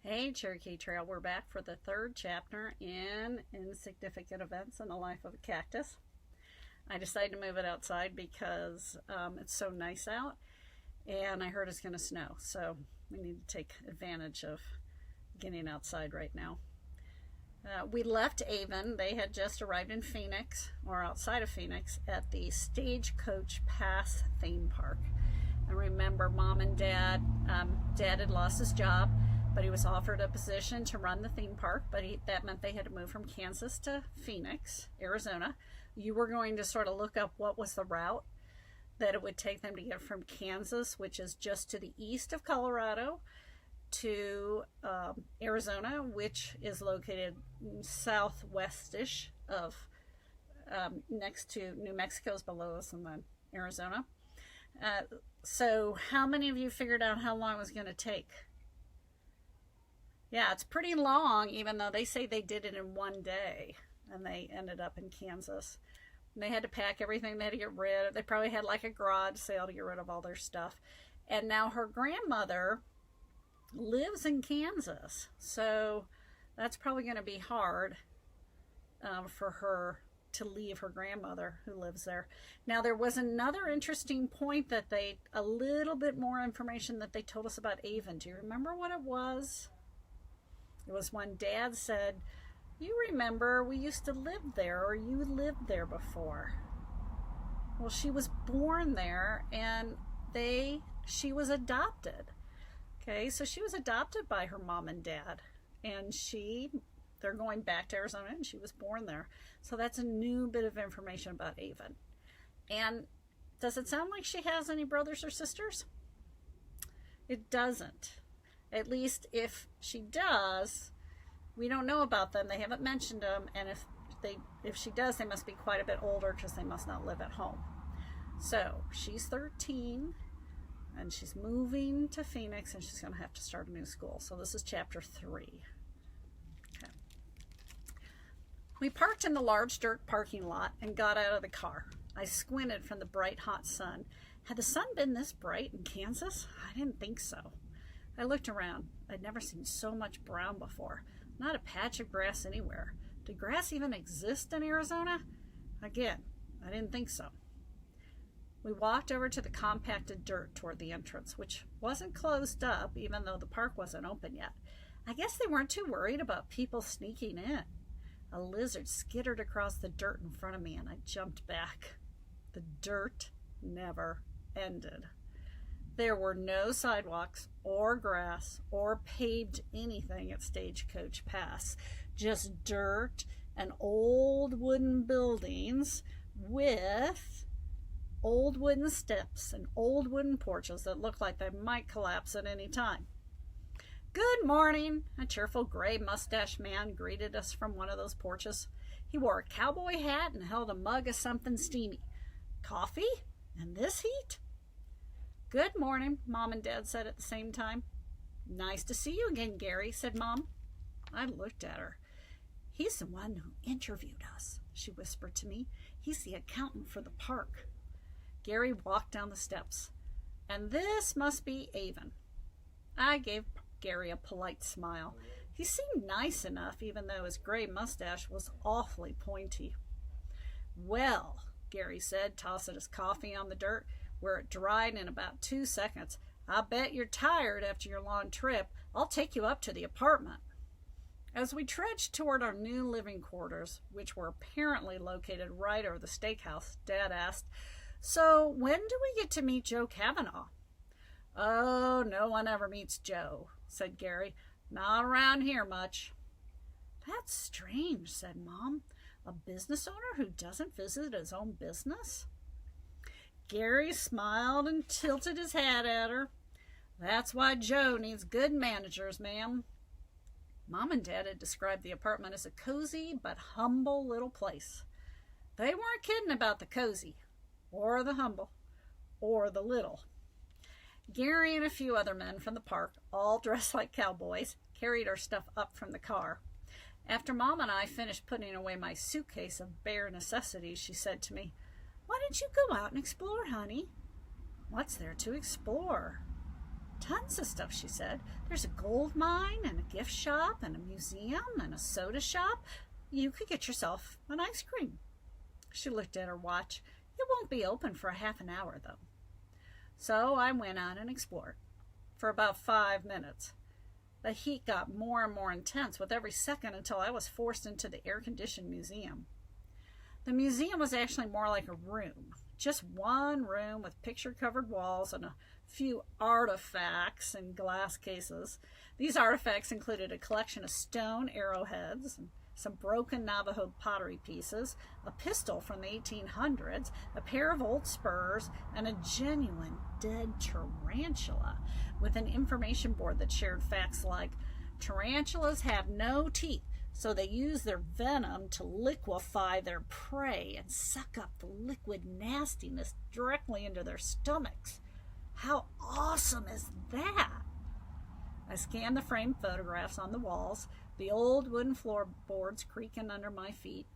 Hey, Cherokee Trail, we're back for the third chapter in Insignificant Events in the Life of a Cactus. I decided to move it outside because it's so nice out, and I heard it's going to snow, so we need to take advantage of getting outside right now. We left Avon. They had just arrived in Phoenix, or outside of Phoenix, at the Stagecoach Pass theme park. And remember, Mom and Dad, Dad had lost his job, but he was offered a position to run the theme park, but that meant they had to move from Kansas to Phoenix, Arizona. You were going to sort of look up what was the route that it would take them to get from Kansas, which is just to the east of Colorado, to Arizona, which is located southwestish of, next to New Mexico's below us, and then Arizona. So how many of you figured out how long it was going to take? Yeah, it's pretty long, even though they say they did it in one day, and they ended up in Kansas. And they had to pack everything they had to get rid of. They probably had like a garage sale to get rid of all their stuff. And now her grandmother lives in Kansas, so that's probably going to be hard for her to leave her grandmother who lives there. Now, there was another interesting point that a little bit more information that they told us about Avon. Do you remember what it was? It was when Dad said, "You remember we used to live there, or you lived there before." Well, she was born there, and she was adopted. Okay, so she was adopted by her mom and dad, and they're going back to Arizona, and she was born there. So that's a new bit of information about Avon. And does it sound like she has any brothers or sisters? It doesn't. At least if she does, we don't know about them. They haven't mentioned them, and if she does, they must be quite a bit older because they must not live at home. So she's 13, and she's moving to Phoenix, and she's going to have to start a new school. So this is chapter 3. Okay. We parked in the large dirt parking lot and got out of the car. I squinted from the bright, hot sun. Had the sun been this bright in Kansas? I didn't think so. I looked around. I'd never seen so much brown before. Not a patch of grass anywhere. Did grass even exist in Arizona? Again, I didn't think so. We walked over to the compacted dirt toward the entrance, which wasn't closed up, even though the park wasn't open yet. I guess they weren't too worried about people sneaking in. A lizard skittered across the dirt in front of me, and I jumped back. The dirt never ended. There were no sidewalks or grass or paved anything at Stagecoach Pass. Just dirt and old wooden buildings with old wooden steps and old wooden porches that looked like they might collapse at any time. "Good morning," a cheerful gray-mustached man greeted us from one of those porches. He wore a cowboy hat and held a mug of something steamy. "Coffee? In this heat?" "Good morning," Mom and Dad said at the same time. "Nice to see you again, Gary," said Mom. I looked at her. "He's the one who interviewed us," she whispered to me. "He's the accountant for the park." Gary walked down the steps. "And this must be Avon." I gave Gary a polite smile. He seemed nice enough, even though his gray mustache was awfully pointy. "Well," Gary said, tossing his coffee on the dirt, where it dried in about 2 seconds. "I bet you're tired after your long trip. I'll take you up to the apartment." As we trudged toward our new living quarters, which were apparently located right over the steakhouse, Dad asked, "So when do we get to meet Joe Cavanaugh?" "Oh, no one ever meets Joe," said Gary. "Not around here much." "That's strange," said Mom. "A business owner who doesn't visit his own business?" Gary smiled and tilted his hat at her. "That's why Joe needs good managers, ma'am." Mom and Dad had described the apartment as a cozy but humble little place. They weren't kidding about the cozy, or the humble, or the little. Gary and a few other men from the park, all dressed like cowboys, carried our stuff up from the car. After Mom and I finished putting away my suitcase of bare necessities, she said to me, "Why don't you go out and explore, honey?" "What's there to explore?" Tons of stuff, she said. There's a gold mine and a gift shop and a museum and a soda shop. You could get yourself an ice cream. She looked at her watch. It won't be open for a half an hour, though. So I went on and explored for about 5 minutes. The heat got more and more intense with every second until I was forced into the air-conditioned museum. The museum was actually more like a room. Just one room with picture-covered walls and a few artifacts in glass cases. These artifacts included a collection of stone arrowheads, and some broken Navajo pottery pieces, a pistol from the 1800s, a pair of old spurs, and a genuine dead tarantula with an information board that shared facts like tarantulas have no teeth, so they use their venom to liquefy their prey and suck up the liquid nastiness directly into their stomachs. How awesome is that? I scanned the framed photographs on the walls, the old wooden floorboards creaking under my feet.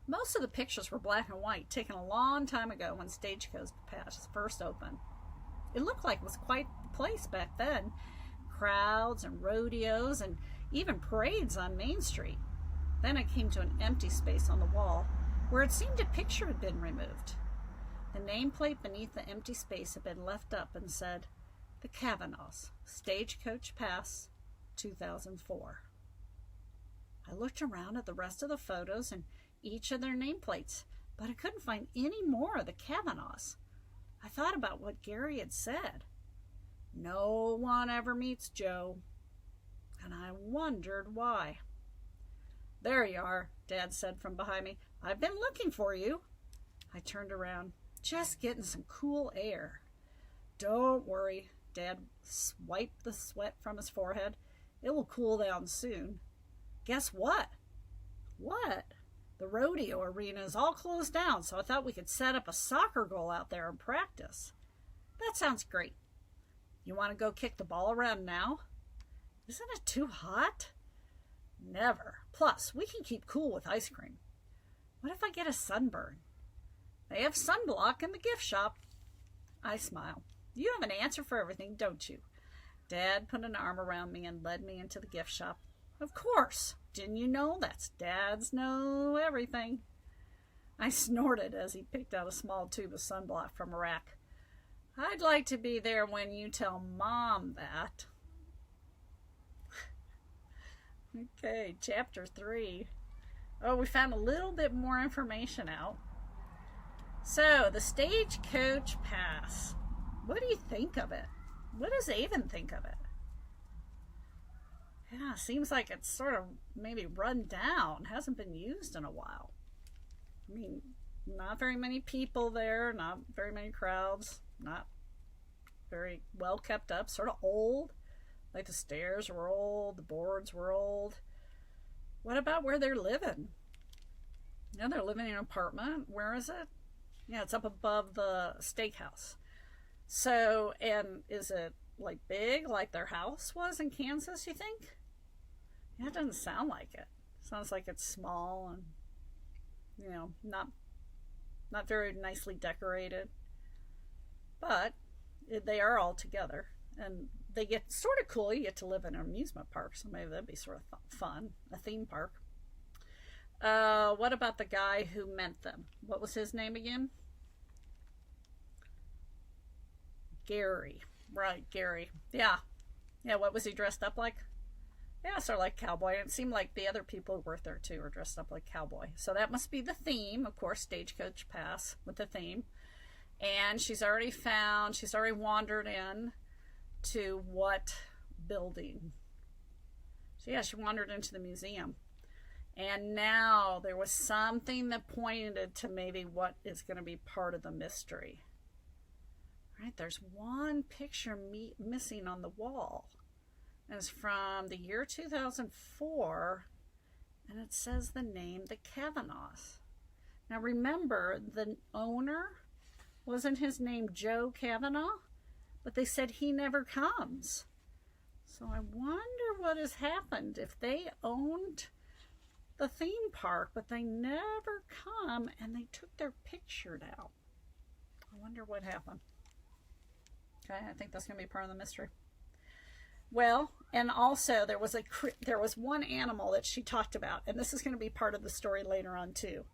Most of the pictures were black and white, taken a long time ago when Stagecoach Pass first opened. It looked like it was quite the place back then. Crowds and rodeos and even parades on Main Street. Then I came to an empty space on the wall where it seemed a picture had been removed. The nameplate beneath the empty space had been left up and said, "The Cavanaughs, Stagecoach Pass, 2004. I looked around at the rest of the photos and each of their nameplates, but I couldn't find any more of the Cavanaughs. I thought about what Gary had said. No one ever meets Joe. And I wondered why. "There you are," Dad said from behind me. "I've been looking for you." I turned around, just getting some cool air. "Don't worry," Dad wiped the sweat from his forehead. "It will cool down soon." "Guess what?" "What?" "The rodeo arena is all closed down, so I thought we could set up a soccer goal out there and practice." "That sounds great. You want to go kick the ball around now?" "Isn't it too hot?" "Never. Plus, we can keep cool with ice cream." "What if I get a sunburn?" "They have sunblock in the gift shop." I smiled. "You have an answer for everything, don't you?" Dad put an arm around me and led me into the gift shop. "Of course. Didn't you know? That's Dad's know everything." I snorted as he picked out a small tube of sunblock from a rack. "I'd like to be there when you tell Mom that." Okay, chapter 3. Oh, we found a little bit more information out. So, the Stagecoach Pass. What do you think of it? What does Avon think of it? Yeah, seems like it's sort of maybe run down. Hasn't been used in a while. I mean, not very many people there, not very many crowds, not very well kept up, sort of old. Like the stairs were old, the boards were old. What about where they're living? Yeah, they're living in an apartment. Where is it? Yeah, it's up above the steakhouse. So, and is it like big like their house was in Kansas, you think? Yeah, it doesn't sound like it. Sounds like it's small and, you know, not very nicely decorated. But they are all together. And they get sort of cool. You get to live in an amusement park, so maybe that'd be sort of fun. A theme park. What about the guy who met them? What was his name again? Gary. Right, Gary. Yeah. Yeah, what was he dressed up like? Yeah, sort of like cowboy. And it seemed like the other people who worked there too were dressed up like cowboy. So that must be the theme. Of course, Stagecoach Pass with the theme. And she's already wandered in to what building? So yeah, she wandered into the museum. And now there was something that pointed to maybe what is going to be part of the mystery. Right, there's one picture missing on the wall. And it's from the year 2004, and it says the name, the Cavanaughs. Now remember, the owner, wasn't his name Joe Cavanaugh? But they said he never comes. So I wonder what has happened if they owned the theme park, but they never come and they took their picture down. I wonder what happened. Okay, I think that's going to be part of the mystery. Well, and also there was one animal that she talked about, and this is going to be part of the story later on too.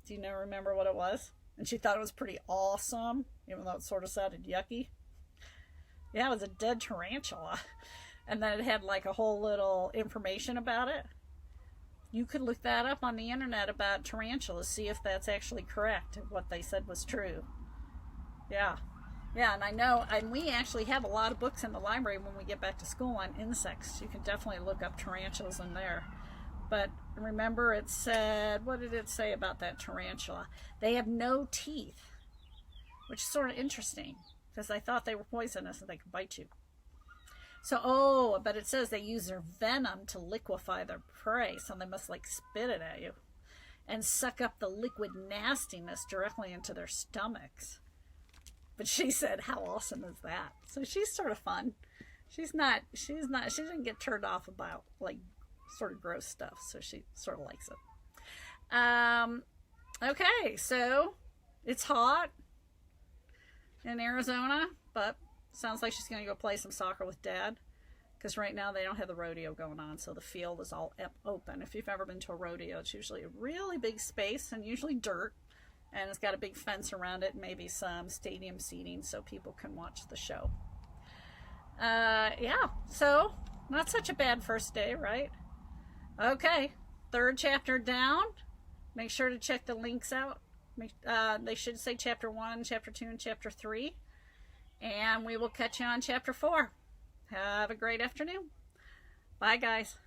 Do you remember what it was? And she thought it was pretty awesome, even though it sort of sounded yucky. Yeah, it was a dead tarantula. And then it had like a whole little information about it. You could look that up on the internet about tarantulas, see if that's actually correct, what they said was true. Yeah. Yeah, and I know, and we actually have a lot of books in the library when we get back to school on insects. You can definitely look up tarantulas in there. But remember, it said, what did it say about that tarantula? They have no teeth, which is sort of interesting, because I thought they were poisonous and they could bite you. So, but it says they use their venom to liquefy their prey, so they must like spit it at you and suck up the liquid nastiness directly into their stomachs. But she said, how awesome is that? So she's sort of fun. She didn't get turned off about like sort of gross stuff, so she sort of likes it. Okay, so it's hot in Arizona, but sounds like she's going to go play some soccer with Dad, because right now they don't have the rodeo going on, so the field is all open. If you've ever been to a rodeo, it's usually a really big space and usually dirt, and it's got a big fence around it, maybe some stadium seating so people can watch the show. Yeah, so not such a bad first day, right? Okay, 3rd chapter down. Make sure to check the links out. They should say chapter 1, chapter 2, and chapter 3. And we will catch you on chapter 4. Have a great afternoon. Bye, guys.